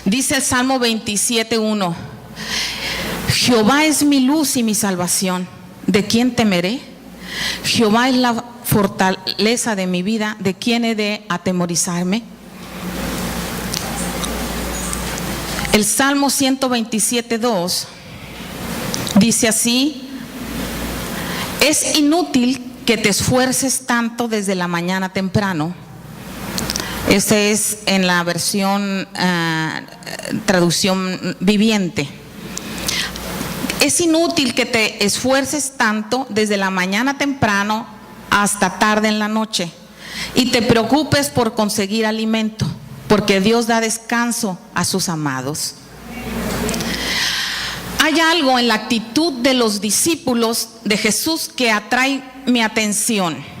Dice el Salmo 27:1: Jehová es mi luz y mi salvación, ¿de quién temeré? Jehová es la fortaleza de mi vida, ¿de quién he de atemorizarme? El Salmo 127:2 dice así: es inútil que te esfuerces tanto desde la mañana temprano. Este es en la versión traducción viviente. Es inútil que te esfuerces tanto desde la mañana temprano hasta tarde en la noche y te preocupes por conseguir alimento, porque Dios da descanso a sus amados. Hay algo en la actitud de los discípulos de Jesús que atrae mi atención,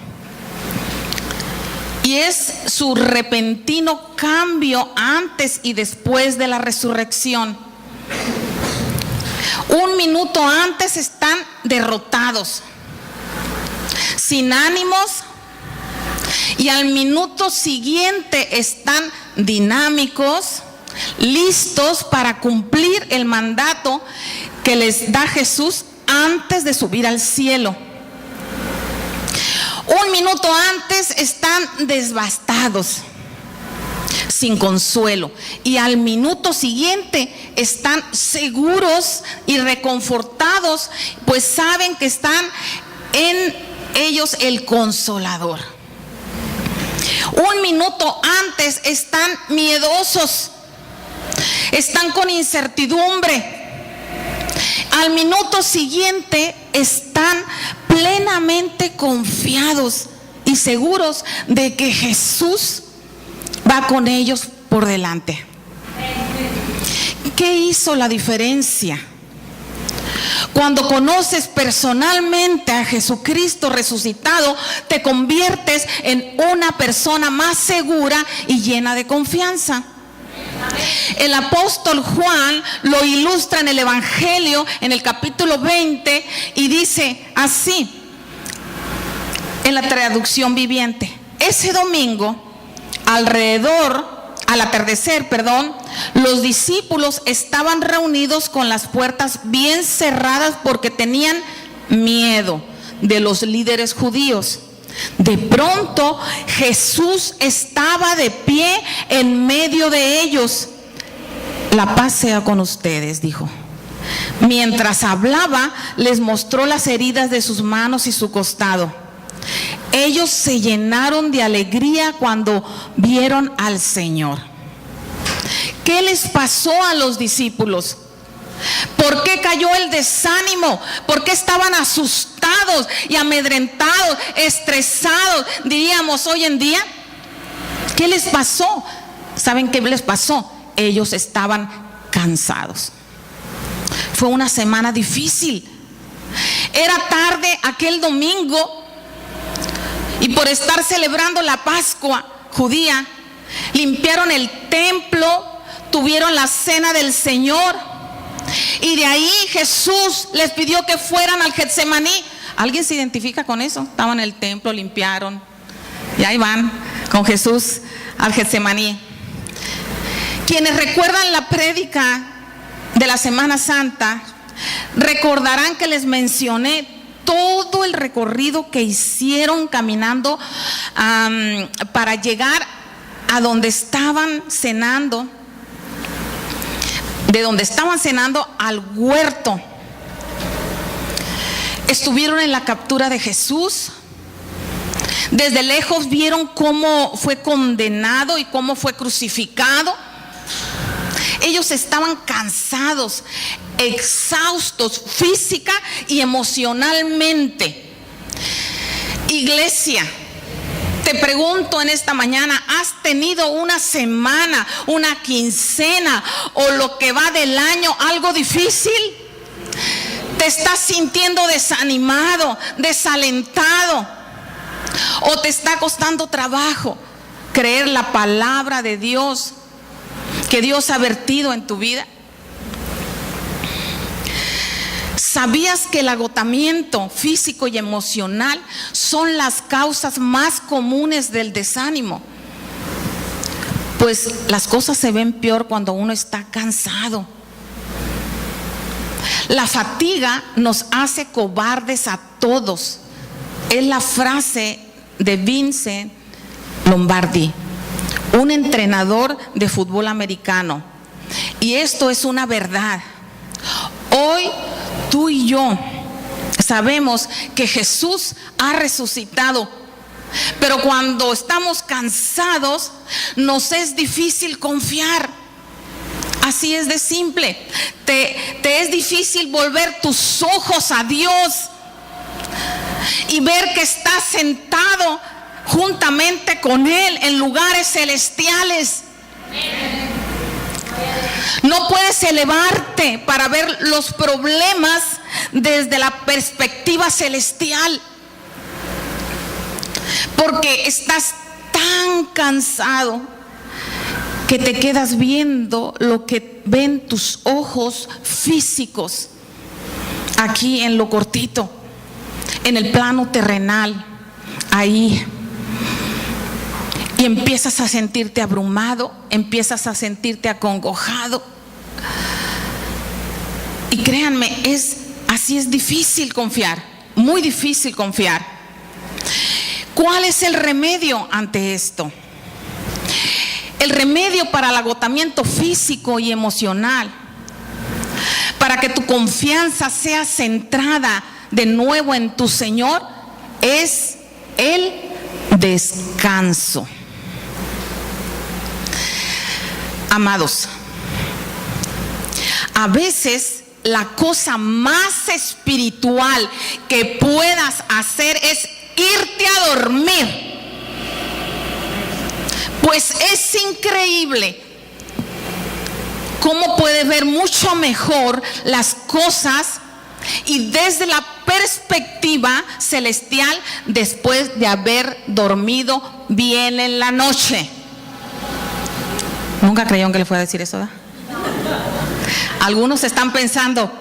y es su repentino cambio antes y después de la resurrección. Un minuto antes están derrotados, sin ánimos, y al minuto siguiente están dinámicos, listos para cumplir el mandato que les da Jesús antes de subir al cielo. Un minuto antes están devastados, sin consuelo, y al minuto siguiente están seguros y reconfortados, pues saben que están en ellos el Consolador. Un minuto antes están miedosos, están con incertidumbre. Al minuto siguiente están plenamente confiados y seguros de que Jesús va con ellos por delante. ¿Qué hizo la diferencia? Cuando conoces personalmente a Jesucristo resucitado, te conviertes en una persona más segura y llena de confianza. El apóstol Juan lo ilustra en el Evangelio, en el capítulo 20, y dice así, en la traducción viviente: ese domingo, al atardecer, los discípulos estaban reunidos con las puertas bien cerradas porque tenían miedo de los líderes judíos. De pronto Jesús estaba de pie en medio de ellos. La paz sea con ustedes, dijo. Mientras hablaba, les mostró las heridas de sus manos y su costado. Ellos se llenaron de alegría cuando vieron al Señor. ¿Qué les pasó a los discípulos? ¿Por qué cayó el desánimo? ¿Por qué estaban asustados y amedrentados, estresados, diríamos hoy en día? ¿Qué les pasó? ¿Saben qué les pasó? Ellos estaban cansados. Fue una semana difícil. Era tarde aquel domingo, y por estar celebrando la Pascua judía, limpiaron el templo, tuvieron la cena del Señor, y de ahí Jesús les pidió que fueran al Getsemaní. ¿Alguien se identifica con eso? Estaban en el templo, limpiaron, y ahí van con Jesús al Getsemaní. Quienes recuerdan la prédica de la Semana Santa recordarán que les mencioné todo el recorrido que hicieron caminando para llegar a donde estaban cenando, de donde estaban cenando al huerto. Estuvieron en la captura de Jesús. Desde lejos vieron cómo fue condenado y cómo fue crucificado. Ellos estaban cansados, exhaustos física y emocionalmente. Iglesia, te pregunto en esta mañana, ¿has tenido una semana, una quincena o lo que va del año algo difícil? ¿Te estás sintiendo desanimado, desalentado? ¿O te está costando trabajo creer la palabra de Dios que Dios ha vertido en tu vida? ¿Sabías que el agotamiento físico y emocional son las causas más comunes del desánimo? Pues Pues las cosas se ven peor cuando uno está cansado. La fatiga nos hace cobardes a todos. Es la frase de Vince Lombardi, un entrenador de fútbol americano. Y esto es una verdad. Hoy tú y yo sabemos que Jesús ha resucitado, pero cuando estamos cansados nos es difícil confiar. Así es de simple. Te es difícil volver tus ojos a Dios y ver que estás sentado juntamente con Él en lugares celestiales. No puedes elevarte para ver los problemas desde la perspectiva celestial, porque estás tan cansado que te quedas viendo lo que ven tus ojos físicos aquí en lo cortito, en el plano terrenal, ahí. Y empiezas a sentirte abrumado, empiezas a sentirte acongojado. Y créanme, así es difícil confiar, muy difícil confiar. ¿Cuál es el remedio ante esto? El remedio para el agotamiento físico y emocional, para que tu confianza sea centrada de nuevo en tu Señor, es el descanso. Amados, a veces la cosa más espiritual que puedas hacer es irte a dormir. Pues es increíble cómo puedes ver mucho mejor las cosas y desde la perspectiva celestial después de haber dormido bien en la noche. Nunca creyeron que le fuera a decir eso, ¿verdad? Algunos están pensando,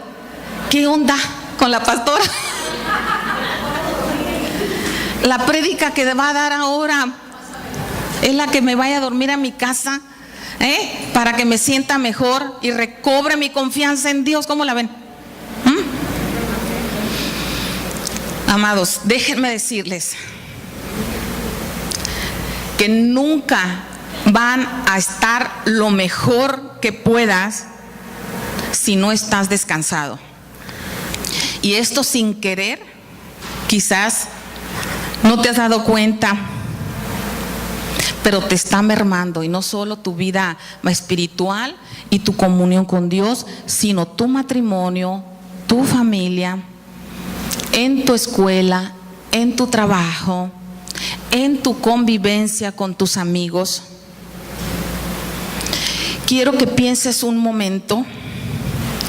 ¿qué onda con la pastora? La prédica que va a dar ahora es la que me vaya a dormir a mi casa, para que me sienta mejor y recobre mi confianza en Dios. ¿Cómo la ven? Amados, déjenme decirles que nunca van a estar lo mejor que puedas si no estás descansado. Y esto sin querer, quizás no te has dado cuenta, pero te está mermando, y no solo tu vida espiritual y tu comunión con Dios, sino tu matrimonio, tu familia, en tu escuela, en tu trabajo, en tu convivencia con tus amigos. Quiero que pienses un momento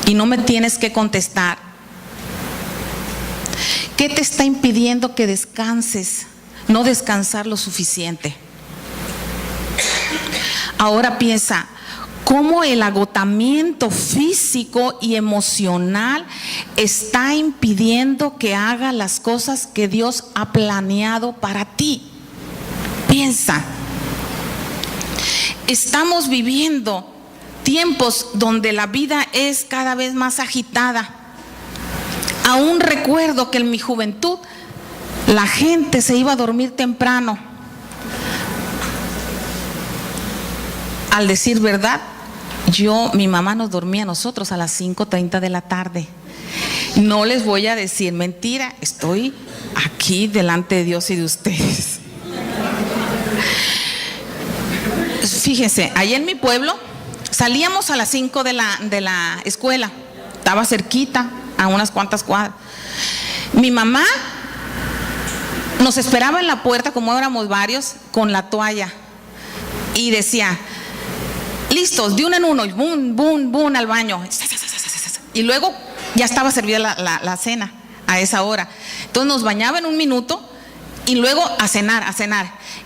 y no me tienes que contestar. ¿Qué te está impidiendo que descanses? No descansar lo suficiente. Ahora piensa, ¿cómo el agotamiento físico y emocional está impidiendo que hagas las cosas que Dios ha planeado para ti? Piensa. Estamos viviendo tiempos donde la vida es cada vez más agitada. Aún recuerdo que en mi juventud la gente se iba a dormir temprano. Al decir verdad, mi mamá nos dormía a nosotros a las 5:30 de la tarde. No les voy a decir mentira, estoy aquí delante de Dios y de ustedes. Fíjense, allá en mi pueblo salíamos a las 5 de la escuela, estaba cerquita, a unas cuantas cuadras. Mi mamá nos esperaba en la puerta, como éramos varios, con la toalla, y decía, listos, de uno en uno, y boom, boom, boom, al baño. Y luego ya estaba servida la cena a esa hora. Entonces nos bañaba en un minuto y luego a cenar.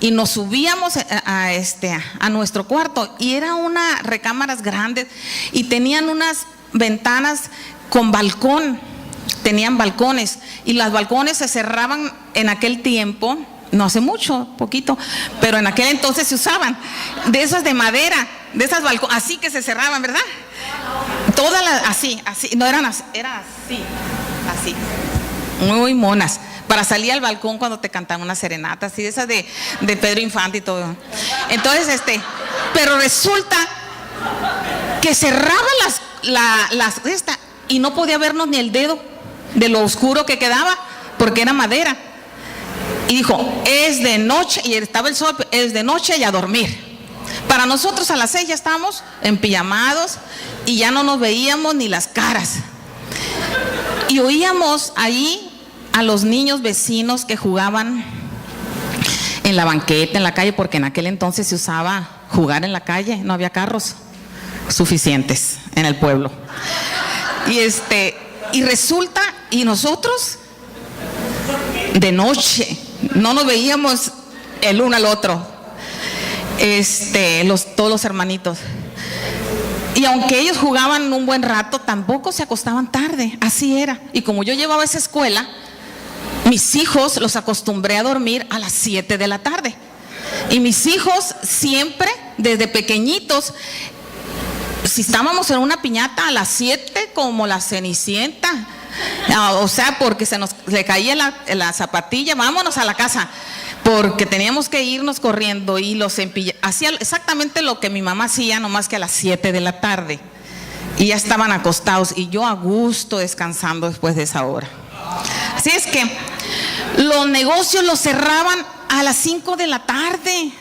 Y nos subíamos a nuestro cuarto, y era unas recámaras grandes y tenían unas ventanas con balcón, tenían balcones, y los balcones se cerraban en aquel tiempo no hace mucho, poquito, pero en aquel entonces se usaban, de esas de madera, de esas balcones, así que se cerraban, ¿verdad? Todas las, así, no eran así, era así, muy monas, para salir al balcón cuando te cantaban una serenata, así de esas de Pedro Infante y todo. Entonces, pero resulta que cerraba esta y no podía vernos ni el dedo de lo oscuro que quedaba, porque era madera. Y dijo, es de noche, y estaba el sol, es de noche y a dormir. Para nosotros a las 6 ya estábamos empijamados y ya no nos veíamos ni las caras. Y oíamos ahí a los niños vecinos que jugaban en la banqueta, en la calle, porque en aquel entonces se usaba jugar en la calle, no había carros suficientes en el pueblo. Y resulta, y nosotros de noche no nos veíamos el uno al otro, todos los hermanitos. Y aunque ellos jugaban un buen rato, tampoco se acostaban tarde, así era. Y como yo llevaba esa escuela, mis hijos los acostumbré a dormir a las 7 de la tarde. Y mis hijos siempre, desde pequeñitos, si estábamos en una piñata a las 7 como la Cenicienta, o sea, porque le caía la zapatilla, vámonos a la casa, porque teníamos que irnos corriendo, y hacía exactamente lo que mi mamá hacía, nomás que a las 7 de la tarde, y ya estaban acostados y yo a gusto descansando después de esa hora. Así es que los negocios los cerraban a las 5 de la tarde.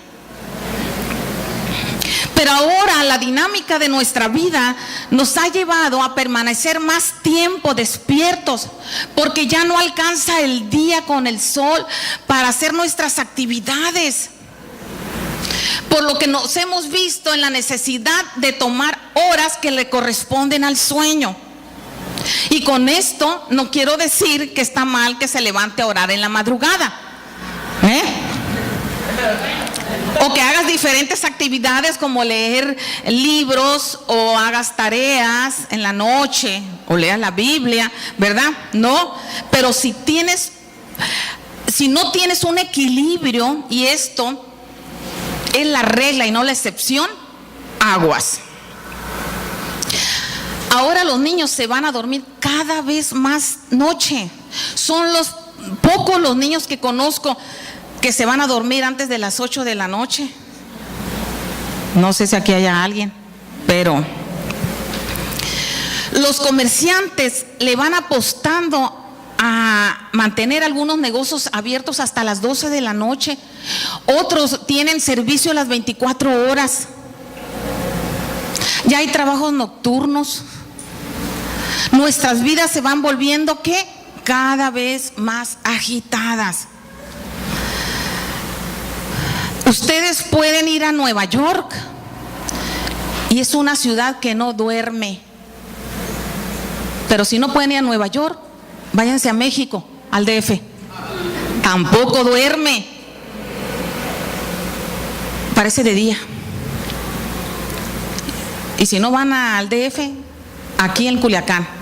Pero ahora la dinámica de nuestra vida nos ha llevado a permanecer más tiempo despiertos, porque ya no alcanza el día con el sol para hacer nuestras actividades. Por lo que nos hemos visto en la necesidad de tomar horas que le corresponden al sueño. Y con esto no quiero decir que está mal que se levante a orar en la madrugada, o que hagas diferentes actividades como leer libros o hagas tareas en la noche o leas la Biblia, ¿verdad? No, pero si no tienes un equilibrio, y esto es la regla y no la excepción, aguas. Ahora los niños se van a dormir cada vez más noche. Son pocos los niños que conozco que se van a dormir antes de las 8 de la noche. No sé si aquí haya alguien, pero los comerciantes le van apostando a mantener algunos negocios abiertos hasta las 12 de la noche. Otros tienen servicio a las 24 horas. Ya hay trabajos nocturnos. Nuestras vidas se van volviendo, ¿qué? Cada vez más agitadas. Ustedes pueden ir a Nueva York, y es una ciudad que no duerme. Pero si no pueden ir a Nueva York, váyanse a México, al DF. Tampoco duerme. Parece de día. Y si no van al DF, aquí en Culiacán.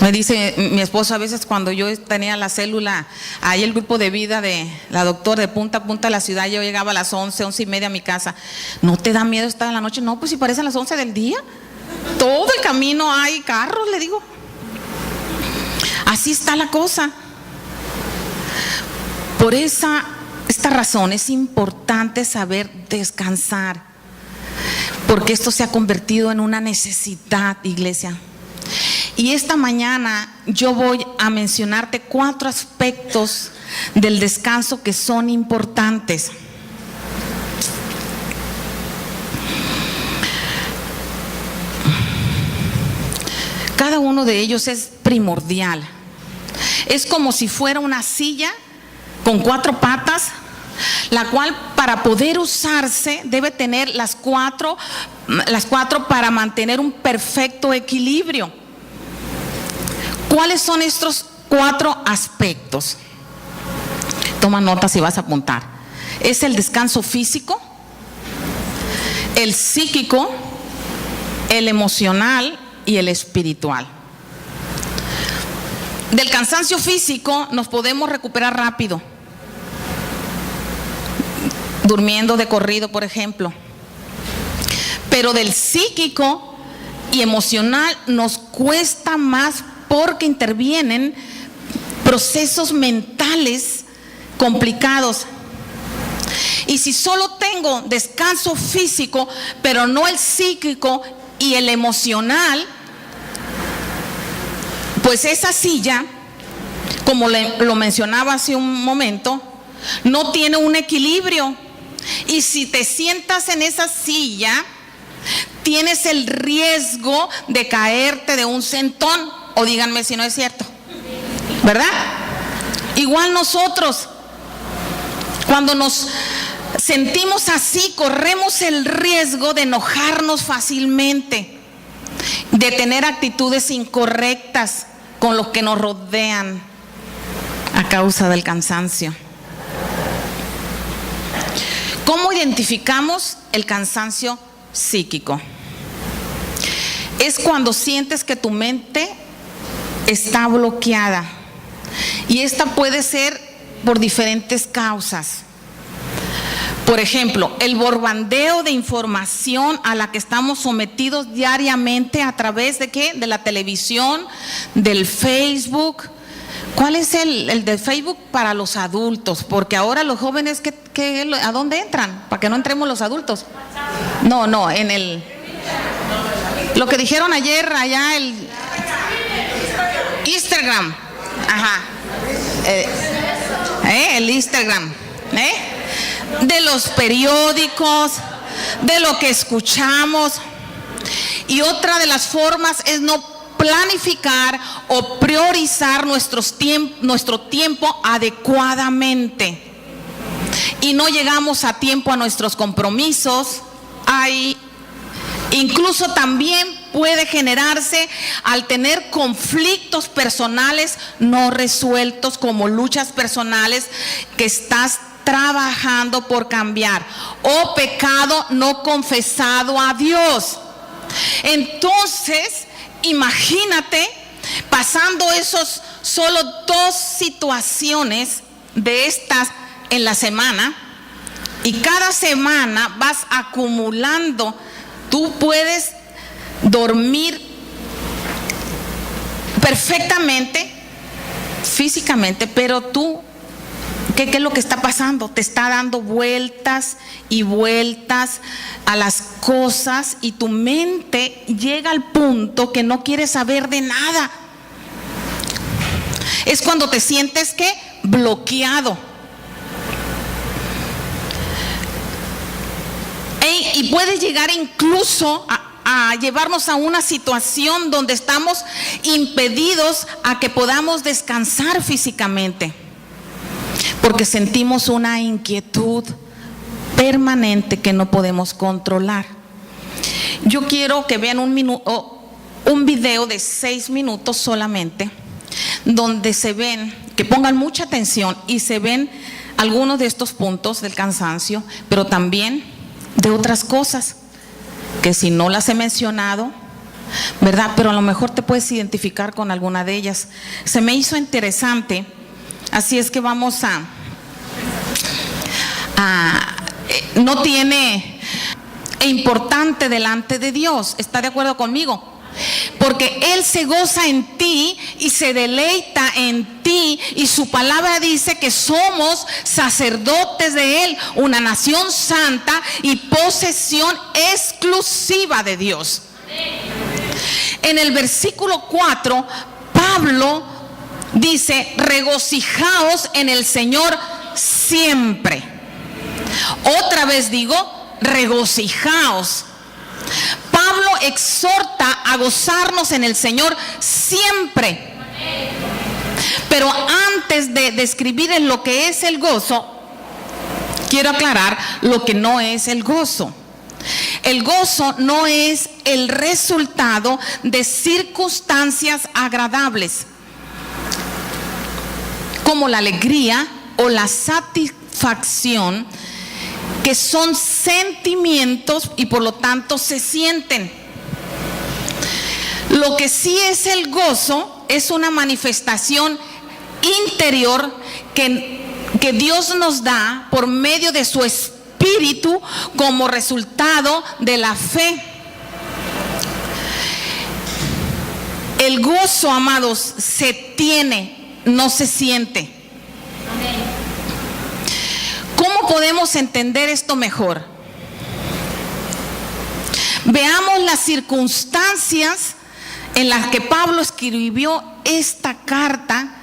Me dice mi esposo a veces, cuando yo tenía la célula, ahí el grupo de vida de la doctora, de punta a punta de la ciudad, yo llegaba a las 11:30 a mi casa. ¿No te da miedo estar en la noche? No, pues si parecen las 11 del día. Todo el camino hay carros, le digo. Así está la cosa. Por esta razón es importante saber descansar, porque esto se ha convertido en una necesidad, iglesia. Y esta mañana yo voy a mencionarte 4 aspectos del descanso que son importantes. Cada uno de ellos es primordial. Es como si fuera una silla con 4 patas, la cual para poder usarse debe tener las cuatro para mantener un perfecto equilibrio. ¿Cuáles son estos 4 aspectos? Toma nota si vas a apuntar. Es el descanso físico, el psíquico, el emocional y el espiritual. Del cansancio físico nos podemos recuperar rápido. durmiendo de corrido, por ejemplo. Pero del psíquico y emocional nos cuesta más porque intervienen procesos mentales complicados. Y si solo tengo descanso físico, pero no el psíquico y el emocional, pues esa silla, como lo mencionaba hace un momento, no tiene un equilibrio. Y si te sientas en esa silla, tienes el riesgo de caerte de un sentón. O díganme si no es cierto, ¿verdad? Igual nosotros, cuando nos sentimos así, corremos el riesgo de enojarnos fácilmente, de tener actitudes incorrectas con los que nos rodean a causa del cansancio. ¿Cómo identificamos el cansancio psíquico? Es cuando sientes que tu mente está bloqueada, y esta puede ser por diferentes causas. Por ejemplo, el bombardeo de información a la que estamos sometidos diariamente a través de ¿qué? De la televisión, del Facebook. ¿Cuál es el de Facebook para los adultos? Porque ahora los jóvenes, ¿a dónde entran? Para que no entremos los adultos. No, en el... Lo que dijeron ayer allá, el Instagram. Ajá. El Instagram. De los periódicos, de lo que escuchamos. Y otra de las formas es no planificar o priorizar nuestro tiempo adecuadamente. Y no llegamos a tiempo a nuestros compromisos. Incluso también puede generarse al tener conflictos personales no resueltos, como luchas personales que estás trabajando por cambiar, o pecado no confesado a Dios. Entonces, imagínate pasando esos solo 2 situaciones de estas en la semana, y cada semana vas acumulando. Tú puedes dormir perfectamente, físicamente, pero tú, ¿qué es lo que está pasando? Te está dando vueltas y vueltas a las cosas, y tu mente llega al punto que no quieres saber de nada. Es cuando te sientes ¿qué? Bloqueado. Y puede llegar incluso a llevarnos a una situación donde estamos impedidos a que podamos descansar físicamente, porque sentimos una inquietud permanente que no podemos controlar. Yo quiero que vean un video de 6 minutos solamente, donde se ven, que pongan mucha atención y se ven algunos de estos puntos del cansancio, pero también de otras cosas que si no las he mencionado, ¿verdad? Pero a lo mejor te puedes identificar con alguna de ellas. Se me hizo interesante, así es que vamos no tiene importante delante de Dios. ¿Está de acuerdo conmigo? Porque Él se goza en ti y se deleita en ti, y su palabra dice que somos sacerdotes de Él, una nación santa y posesión exclusiva de Dios. En el versículo 4, Pablo dice: regocijaos en el Señor siempre. Otra vez digo, regocijaos. Pablo exhorta a gozarnos en el Señor siempre. Pero antes de describir en lo que es el gozo, quiero aclarar lo que no es el gozo. El gozo no es el resultado de circunstancias agradables, como la alegría o la satisfacción, que son sentimientos y por lo tanto se sienten. Lo que sí es el gozo es una manifestación interior que Dios nos da por medio de su Espíritu Espíritu como resultado de la fe. El gozo, amados, se tiene, no se siente. ¿Cómo podemos entender esto mejor? Veamos las circunstancias en las que Pablo escribió esta carta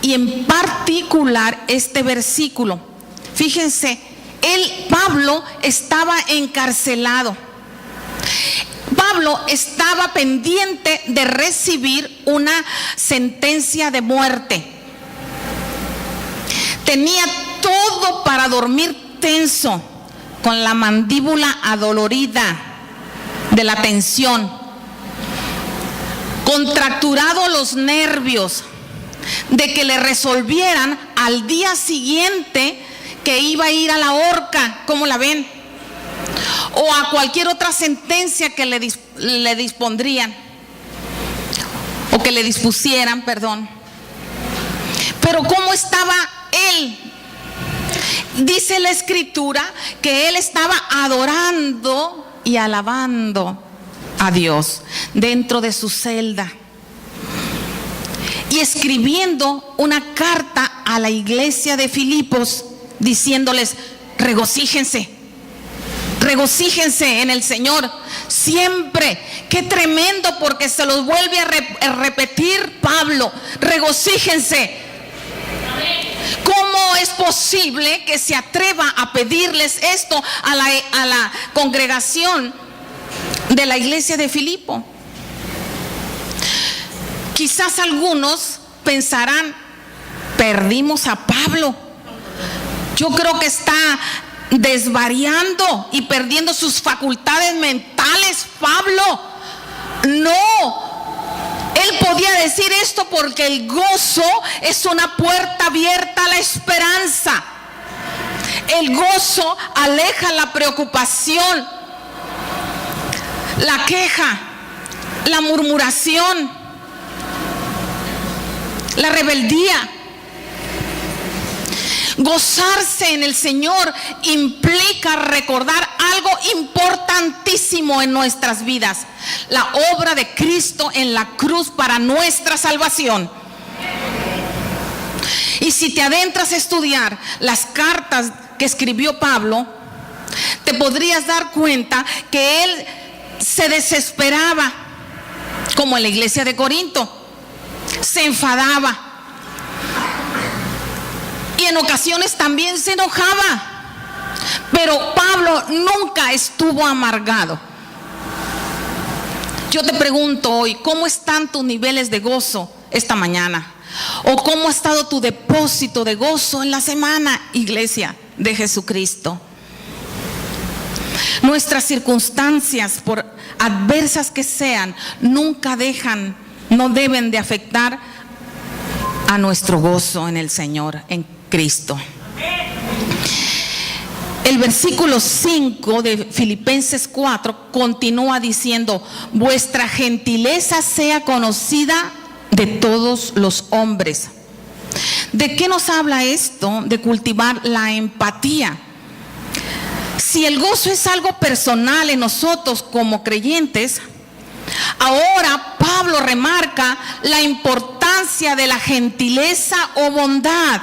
y en particular este versículo. Fíjense, Pablo estaba encarcelado. Pablo estaba pendiente de recibir una sentencia de muerte. Tenía todo para dormir tenso, con la mandíbula adolorida de la tensión, contracturado los nervios de que le resolvieran al día siguiente que iba a ir a la horca. ¿Cómo la ven? O a cualquier otra sentencia que le dispondrían, o que le dispusieran, perdón. Pero ¿cómo estaba él? Dice la Escritura que él estaba adorando y alabando a Dios dentro de su celda y escribiendo una carta a la iglesia de Filipos diciéndoles: regocíjense, regocíjense en el Señor siempre. Qué tremendo, porque se los vuelve a repetir Pablo: regocíjense. ¿Cómo es posible que se atreva a pedirles esto a la congregación de la iglesia de Filipo? Quizás algunos pensarán: perdimos a Pablo. Yo creo que está desvariando y perdiendo sus facultades mentales, Pablo. No. Él podía decir esto porque el gozo es una puerta abierta a la esperanza. El gozo aleja la preocupación, la queja, la murmuración, la rebeldía. Gozarse en el Señor implica recordar algo importantísimo en nuestras vidas: la obra de Cristo en la cruz para nuestra salvación. Y si te adentras a estudiar las cartas que escribió Pablo, te podrías dar cuenta que él se desesperaba, como en la iglesia de Corinto, se enfadaba. Y en ocasiones también se enojaba. Pero Pablo nunca estuvo amargado. Yo te pregunto hoy: ¿cómo están tus niveles de gozo esta mañana? ¿O cómo ha estado tu depósito de gozo en la semana, iglesia de Jesucristo? Nuestras circunstancias, por adversas que sean, no deben de afectar a nuestro gozo en el Señor, en Cristo. El versículo 5 de Filipenses 4 continúa diciendo: vuestra gentileza sea conocida de todos los hombres. ¿De qué nos habla esto? De cultivar la empatía. Si el gozo es algo personal en nosotros como creyentes, ahora Pablo remarca la importancia de la gentileza o bondad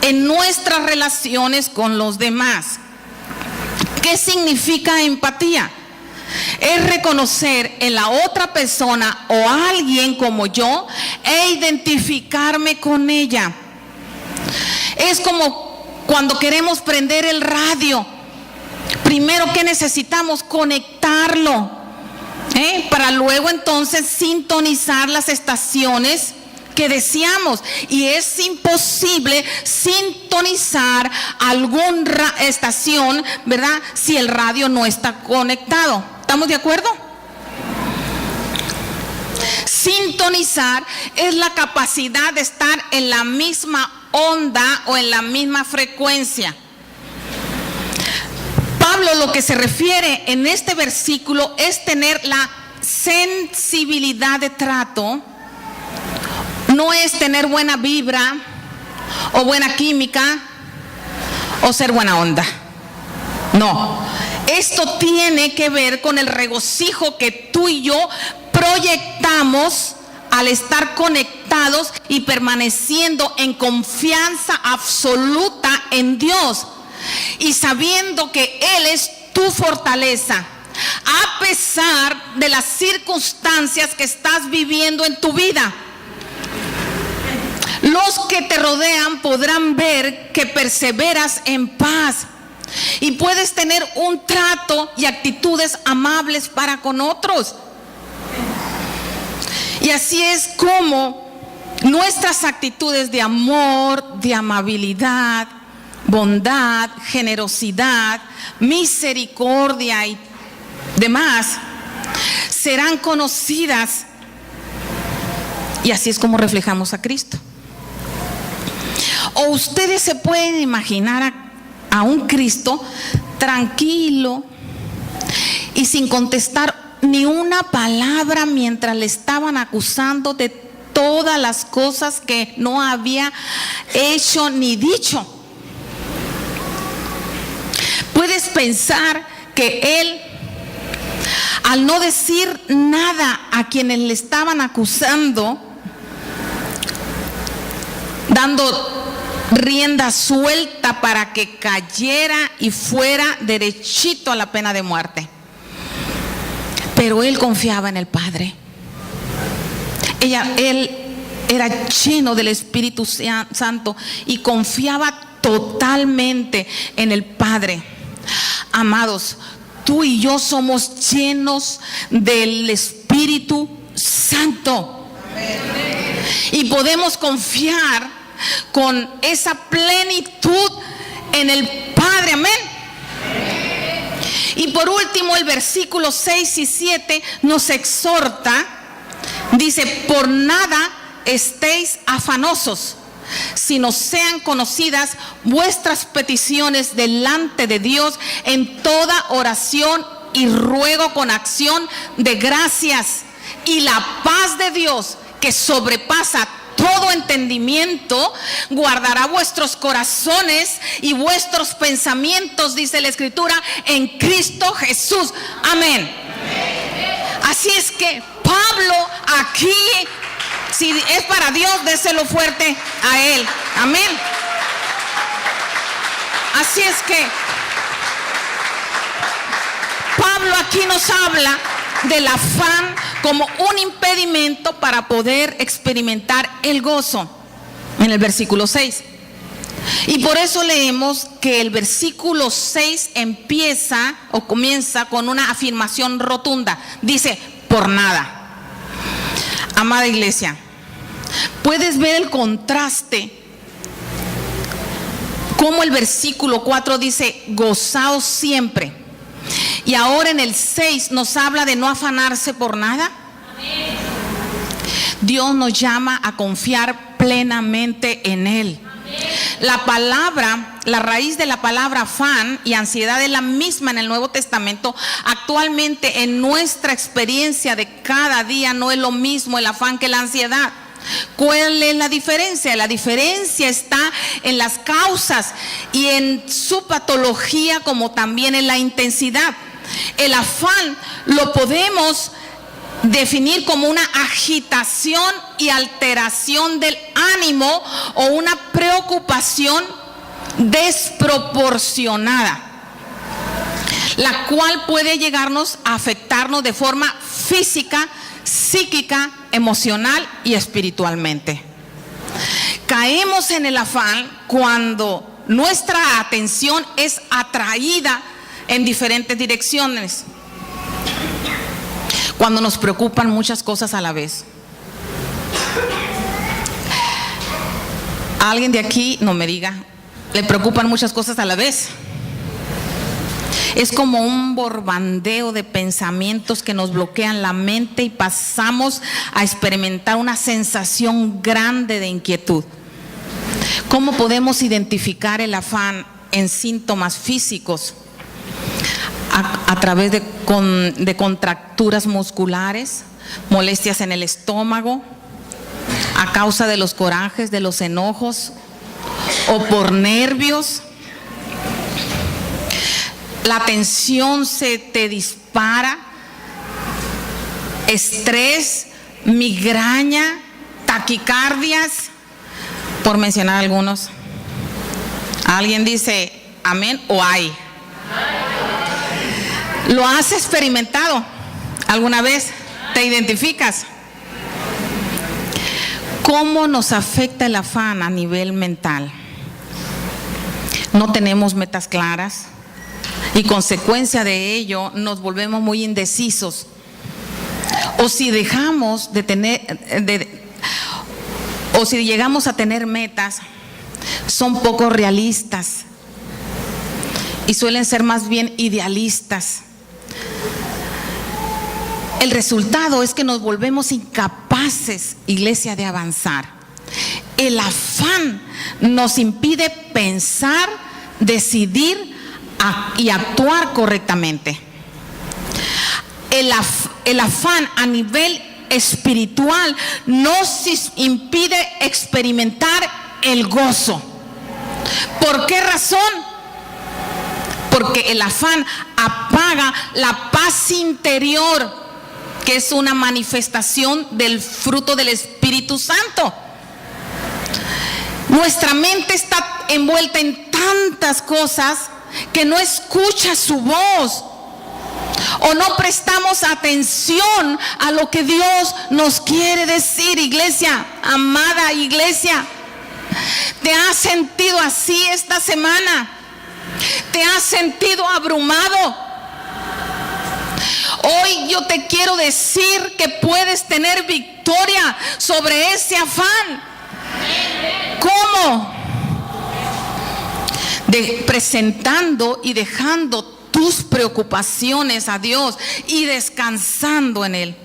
en nuestras relaciones con los demás. ¿Qué significa empatía? Es reconocer en la otra persona o alguien como yo e identificarme con ella. Es como cuando queremos prender el radio. Primero, ¿qué necesitamos? Conectarlo, para luego entonces sintonizar las estaciones que deseamos. Y es imposible sintonizar alguna estación, ¿verdad?, si el radio no está conectado. ¿Estamos de acuerdo? Sintonizar es la capacidad de estar en la misma onda o en la misma frecuencia. Pablo lo que se refiere en este versículo es tener la sensibilidad de trato. No es tener buena vibra o buena química o ser buena onda. No, esto tiene que ver con el regocijo que tú y yo proyectamos al estar conectados y permaneciendo en confianza absoluta en Dios y sabiendo que Él es tu fortaleza, a pesar de las circunstancias que estás viviendo en tu vida. Los que te rodean podrán ver que perseveras en paz y puedes tener un trato y actitudes amables para con otros. Y así es como nuestras actitudes de amor, de amabilidad, bondad, generosidad, misericordia y demás serán conocidas. Y así es como reflejamos a Cristo. O ustedes se pueden imaginar a un Cristo tranquilo y sin contestar ni una palabra mientras le estaban acusando de todas las cosas que no había hecho ni dicho. Puedes pensar que Él, al no decir nada a quienes le estaban acusando, dando rienda suelta para que cayera y fuera derechito a la pena de muerte. Pero Él confiaba en el Padre. Él era lleno del Espíritu Santo y confiaba totalmente en el Padre. Amados, tú y yo somos llenos del Espíritu Santo. Y podemos confiar con esa plenitud en el Padre. Amén. Y por último, el versículo 6 y 7 nos exhorta. Dice: por nada estéis afanosos, sino sean conocidas vuestras peticiones delante de Dios en toda oración y ruego con acción de gracias. Y la paz de Dios, que sobrepasa todo entendimiento, guardará vuestros corazones y vuestros pensamientos, dice la Escritura, en Cristo Jesús. Amén. Así es que Pablo aquí, si es para Dios, déselo fuerte a Él. Amén. Así es que Pablo aquí nos habla del afán como un impedimento para poder experimentar el gozo en el versículo 6. Y por eso leemos que el versículo 6 comienza con una afirmación rotunda. Dice: por nada. Amada iglesia, puedes ver el contraste, como el versículo 4 dice: gozaos siempre. Y ahora en el 6 nos habla de no afanarse por nada. Dios nos llama a confiar plenamente en Él. La raíz de la palabra afán y ansiedad es la misma en el Nuevo Testamento. Actualmente, en nuestra experiencia de cada día, no es lo mismo el afán que la ansiedad. ¿Cuál es la diferencia? La diferencia está en las causas y en su patología, como también en la intensidad. El afán lo podemos definir como una agitación y alteración del ánimo o una preocupación desproporcionada, la cual puede llegarnos a afectarnos de forma física, psíquica, emocional y espiritualmente. Caemos en el afán cuando nuestra atención es atraída en diferentes direcciones, cuando nos preocupan muchas cosas a la vez. A alguien de aquí, no me diga, le preocupan muchas cosas a la vez. Es como un borbandeo de pensamientos que nos bloquean la mente y pasamos a experimentar una sensación grande de inquietud. ¿Cómo podemos identificar el afán en síntomas físicos? A través de contracturas musculares, molestias en el estómago, a causa de los corajes, de los enojos, o por nervios. la tensión se te dispara, estrés, migraña, taquicardias, por mencionar algunos. ¿Alguien dice amén o ay? ¿Lo has experimentado alguna vez? ¿Te identificas? ¿Cómo nos afecta el afán a nivel mental? No tenemos metas claras y consecuencia de ello nos volvemos muy indecisos. O si dejamos de tener, o si llegamos a tener metas, son poco realistas y suelen ser más bien idealistas. El resultado es que nos volvemos incapaces, iglesia, de avanzar. El afán nos impide pensar, decidir y actuar correctamente. El afán a nivel espiritual nos impide experimentar el gozo. ¿Por qué razón? Porque el afán apaga la paz interior, que es una manifestación del fruto del Espíritu Santo. Nuestra mente está envuelta en tantas cosas que no escucha su voz, o no prestamos atención a lo que Dios nos quiere decir. Iglesia, amada iglesia, ¿te has sentido así esta semana? ¿Te has sentido abrumado? Hoy yo te quiero decir que puedes tener victoria sobre ese afán. ¿Cómo? Presentando y dejando tus preocupaciones a Dios y descansando en Él.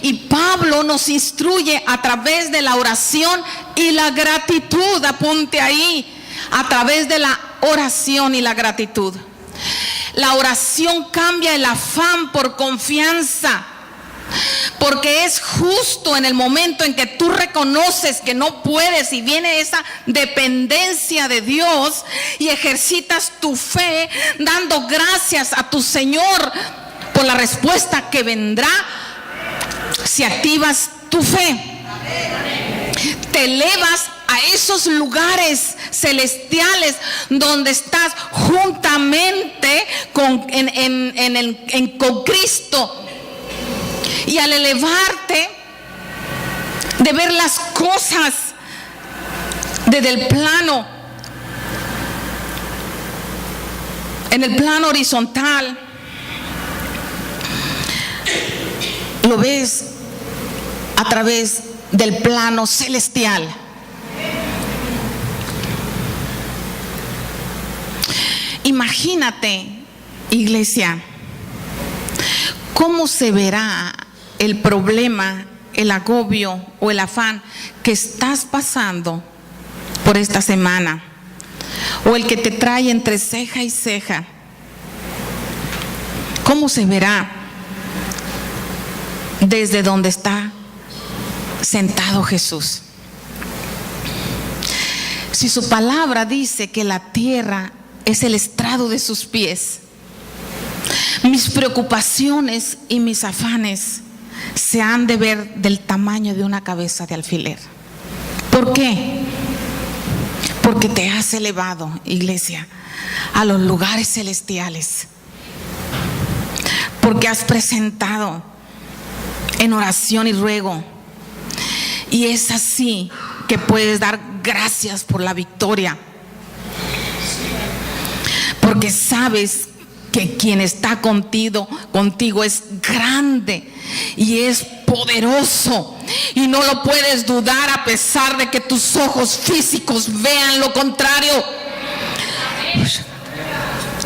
Y Pablo nos instruye a través de la oración y la gratitud. Apunte ahí, a través de la oración y la gratitud. La oración cambia el afán por confianza, porque es justo en el momento en que tú reconoces que no puedes y viene esa dependencia de Dios y ejercitas tu fe dando gracias a tu Señor por la respuesta que vendrá si activas tu fe. Te elevas a esos lugares celestiales donde estás juntamente con Cristo. Y al elevarte, de ver las cosas desde el plano, en el plano horizontal, lo ves a través del plano celestial. Imagínate, iglesia, cómo se verá el problema, el agobio o el afán que estás pasando por esta semana, o el que te trae entre ceja y ceja. ¿Cómo se verá desde donde está sentado Jesús? Si su palabra dice que la tierra es el estrado de sus pies, mis preocupaciones y mis afanes se han de ver del tamaño de una cabeza de alfiler. ¿Por qué? Porque te has elevado, iglesia, a los lugares celestiales. Porque has presentado en oración y ruego. Y es así que puedes dar gracias por la victoria. Porque sabes que quien está contigo es grande y es poderoso, y no lo puedes dudar a pesar de que tus ojos físicos vean lo contrario.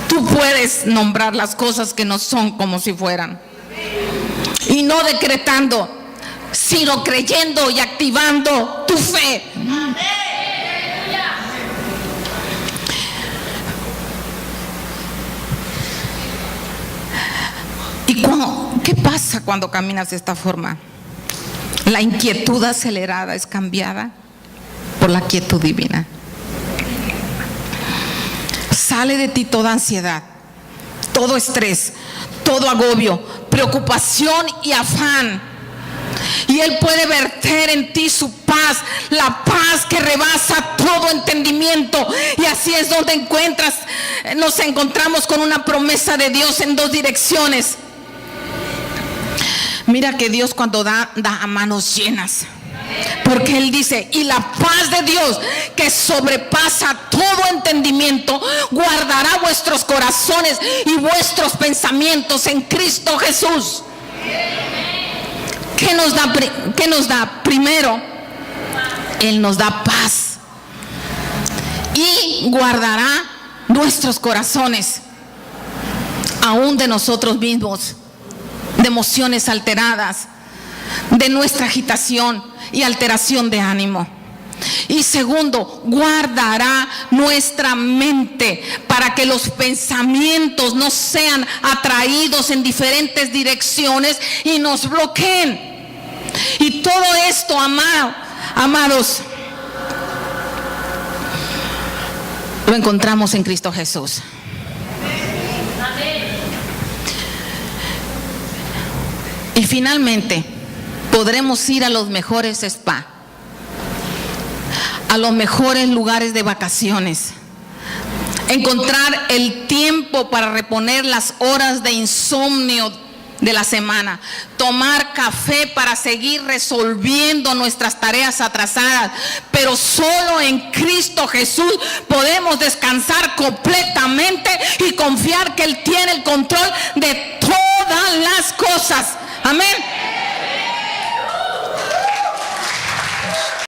Tú puedes nombrar las cosas que no son como si fueran, y no decretando, sino creyendo y activando tu fe. ¿Y qué pasa cuando caminas de esta forma? La inquietud acelerada es cambiada por la quietud divina. Sale de ti toda ansiedad todo estrés, todo agobio, preocupación y afán. Y Él puede verter en ti su paz, la paz que rebasa todo entendimiento. Y así es donde nos encontramos con una promesa de Dios en dos direcciones. Mira que Dios cuando da a manos llenas. Porque Él dice, y la paz de Dios que sobrepasa todo entendimiento guardará vuestros corazones y vuestros pensamientos en Cristo Jesús. ¿Qué nos da? Primero, Él nos da paz y guardará nuestros corazones, aún de nosotros mismos, de emociones alteradas, de nuestra agitación y alteración de ánimo. Y segundo, guardará nuestra mente para que los pensamientos no sean atraídos en diferentes direcciones y nos bloqueen. Y todo esto, amados, lo encontramos en Cristo Jesús. Y finalmente, podremos ir a los mejores spa, a los mejores lugares de vacaciones, encontrar el tiempo para reponer las horas de insomnio de la semana, tomar café para seguir resolviendo nuestras tareas atrasadas, pero solo en Cristo Jesús podemos descansar completamente y confiar que Él tiene el control de todas las cosas. Amén.